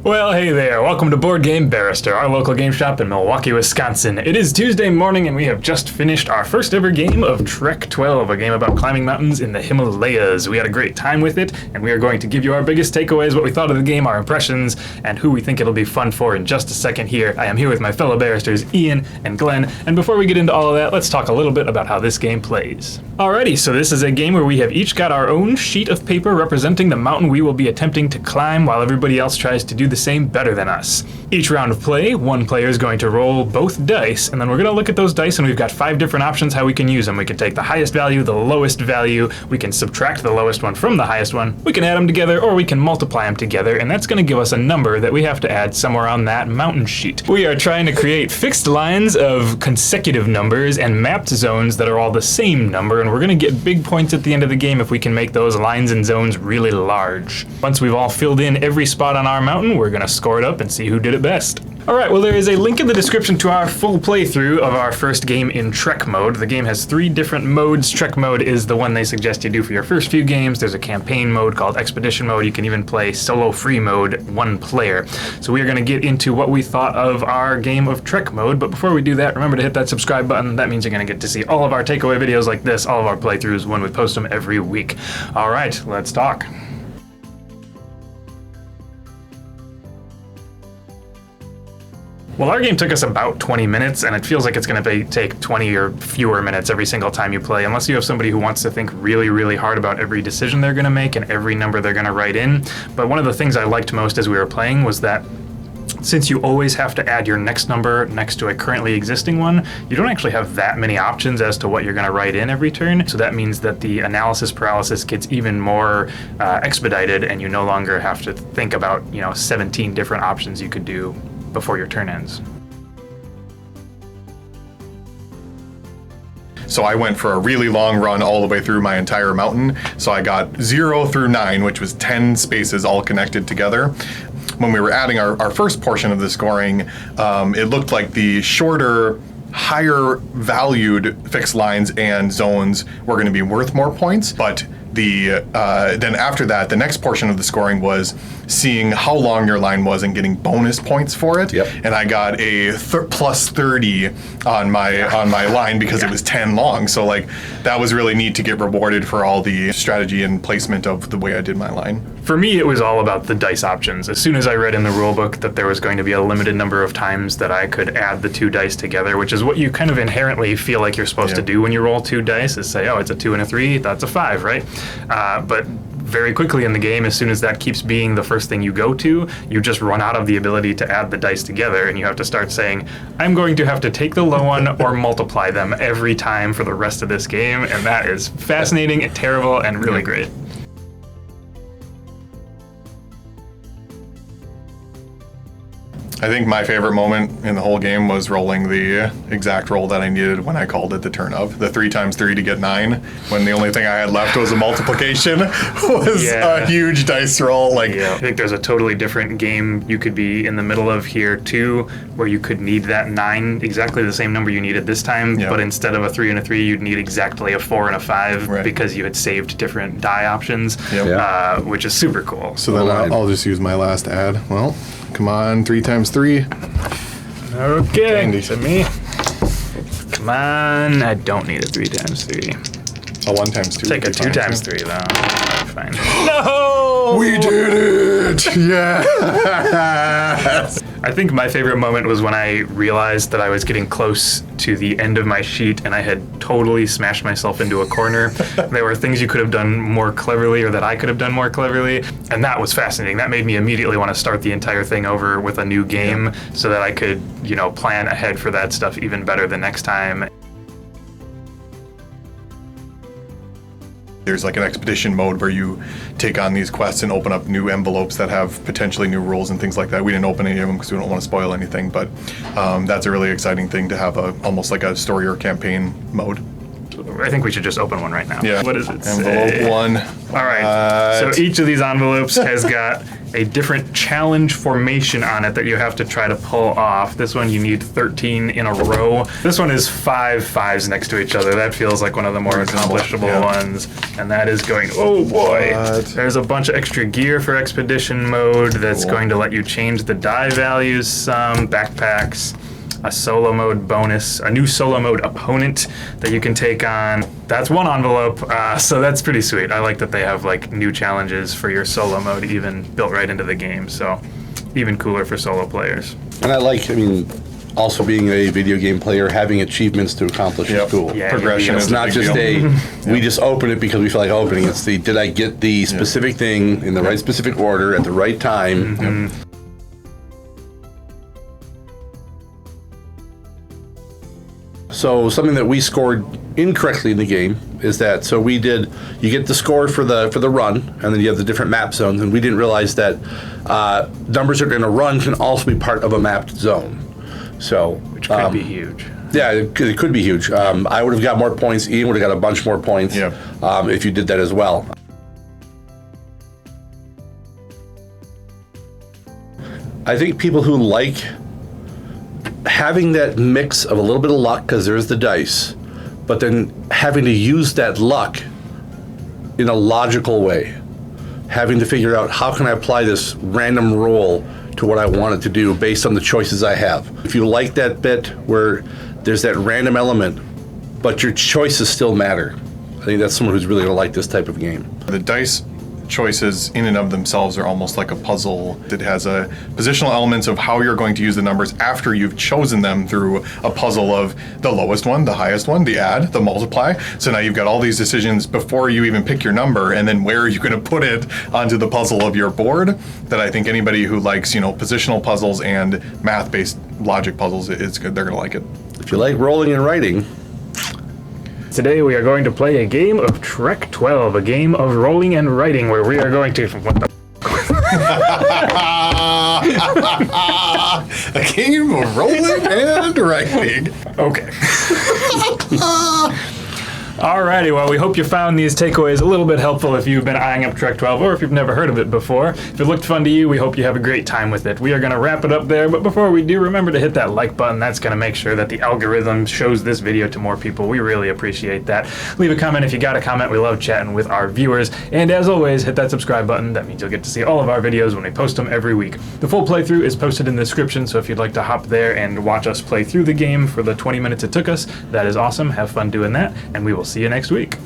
Well, hey there. Welcome to Board Game Barrister, our local game shop in Milwaukee, Wisconsin. It is Tuesday morning and we have just finished our first ever game of Trek 12, a game about climbing mountains in the Himalayas. We had a great time with it, and we are going to give you our biggest takeaways, what we thought of the game, our impressions, and who we think it'll be fun for in just a second here. I am here with my fellow barristers, Ian and Glenn, and before we get into all of that, let's talk a little bit about how this game plays. Alrighty, so this is a game where we have each got our own sheet of paper representing the mountain we will be attempting to climb while everybody else tries to do the same better than us. Each round of play, one player is going to roll both dice, and then we're going to look at those dice, and we've got 5 different options how we can use them. We can take the highest value, the lowest value, we can subtract the lowest one from the highest one, we can add them together, or we can multiply them together, and that's going to give us a number that we have to add somewhere on that mountain sheet. We are trying to create fixed lines of consecutive numbers and mapped zones that are all the same number, and we're going to get big points at the end of the game if we can make those lines and zones really large. Once we've all filled in every spot on our mountain, we're going to score it up and see who did it best. Alright, well there is a link in the description to our full playthrough of our first game in Trek mode. The game has 3 different modes. Trek mode is the one they suggest you do for your first few games. There's a campaign mode called Expedition mode. You can even play solo free mode, 1 player. So we are going to get into what we thought of our game of Trek mode, but before we do that, remember to hit that subscribe button. That means you're going to get to see all of our takeaway videos like this, all of our playthroughs when we post them every week. Alright, let's talk. Well, our game took us about 20 minutes, and it feels like it's going to take 20 or fewer minutes every single time you play, unless you have somebody who wants to think really, really hard about every decision they're going to make and every number they're going to write in. But one of the things I liked most as we were playing was that since you always have to add your next number next to a currently existing one, you don't actually have that many options as to what you're going to write in every turn. So that means that the analysis paralysis gets even more expedited, and you no longer have to think about, 17 different options you could do before your turn ends. So I went for a really long run all the way through my entire mountain. So I got 0 through 9, which was 10 spaces all connected together. When we were adding our first portion of the scoring, it looked like the shorter, higher valued fixed lines and zones were going to be worth more points, but then after that, the next portion of the scoring was seeing how long your line was and getting bonus points for it. Yep. And I got a plus 30 on my line because it was 10 long. So that was really neat to get rewarded for all the strategy and placement of the way I did my line. For me, it was all about the dice options. As soon as I read in the rulebook that there was going to be a limited number of times that I could add the 2 dice together, which is what you kind of inherently feel like you're supposed to do when you roll 2 dice, is say, oh, it's a 2 and a 3, that's a 5, right? But very quickly in the game, as soon as that keeps being the first thing you go to, you just run out of the ability to add the dice together, and you have to start saying, I'm going to have to take the low one or multiply them every time for the rest of this game, and that is fascinating and terrible and really great. I think my favorite moment in the whole game was rolling the exact roll that I needed when I called it the turn of. The 3 times 3 to get 9, when the only thing I had left was a multiplication, was a huge dice roll. I think there's a totally different game you could be in the middle of here too, where you could need that 9, exactly the same number you needed this time, but instead of a 3 and a 3, you'd need exactly a 4 and a 5 because you had saved different die options, which is super cool. So then I'll just use my last add. Well, come on, 3 times 3. Okay, to me. Come on, I don't need a 3 times 3. A 1 times 2. Take a 2 times 3 though. Fine. No! We did it! Yeah! I think my favorite moment was when I realized that I was getting close to the end of my sheet and I had totally smashed myself into a corner. There were things you could have done more cleverly, or that I could have done more cleverly, and that was fascinating. That made me immediately want to start the entire thing over with a new game so that I could, plan ahead for that stuff even better the next time. There's an expedition mode where you take on these quests and open up new envelopes that have potentially new rules and things like that. We didn't open any of them because we don't want to spoil anything, but that's a really exciting thing to have almost like a story or campaign mode. I think we should just open one right now. Yeah. What does it Envelope say? 1. All right. So each of these envelopes has got a different challenge formation on it that you have to try to pull off. This one you need 13 in a row. This one is 5 5s next to each other. That feels like one of the more accomplishable ones. And that is going, oh boy. There's a bunch of extra gear for expedition mode that's going to let you change the die values some, backpacks, a solo mode bonus, a new solo mode opponent that you can take on. That's one envelope, so that's pretty sweet. I like that they have like new challenges for your solo mode even built right into the game, so even cooler for solo players. And I like, also being a video game player, having achievements to accomplish is cool. Yeah, Progression It's is not just we just open it because we feel like opening. It's the, did I get the specific thing in the right specific order at the right time? So something that we scored incorrectly in the game is that, so we did, you get the score for the run, and then you have the different map zones, and we didn't realize that numbers that are in a run can also be part of a mapped zone. So Which could be huge. yeah, it could be huge. I would have got more points. Ian would have got a bunch more points if you did that as well. I think people who like having that mix of a little bit of luck, because there's the dice, but then having to use that luck in a logical way. Having to figure out how can I apply this random roll to what I want it to do based on the choices I have. If you like that bit where there's that random element, but your choices still matter, I think that's someone who's really gonna like this type of game. The dice choices in and of themselves are almost like a puzzle. It has a positional elements of how you're going to use the numbers after you've chosen them through a puzzle of the lowest one, the highest one, the add, the multiply. So now you've got all these decisions before you even pick your number, and then where are you going to put it onto the puzzle of your board. That I think anybody who likes, positional puzzles and math-based logic puzzles, it's good. They're going to like it. If you like rolling and writing, Today we are going to play a game of Trek 12, a game of rolling and writing where we are going to... What the... A game of rolling and writing. Okay. Alrighty, well, we hope you found these takeaways a little bit helpful if you've been eyeing up Trek 12 or if you've never heard of it before. If it looked fun to you, we hope you have a great time with it. We are going to wrap it up there, but before we do, remember to hit that like button. That's going to make sure that the algorithm shows this video to more people. We really appreciate that. Leave a comment if you got a comment. We love chatting with our viewers. And as always, hit that subscribe button. That means you'll get to see all of our videos when we post them every week. The full playthrough is posted in the description, so if you'd like to hop there and watch us play through the game for the 20 minutes it took us, that is awesome. Have fun doing that, and we will see you next week.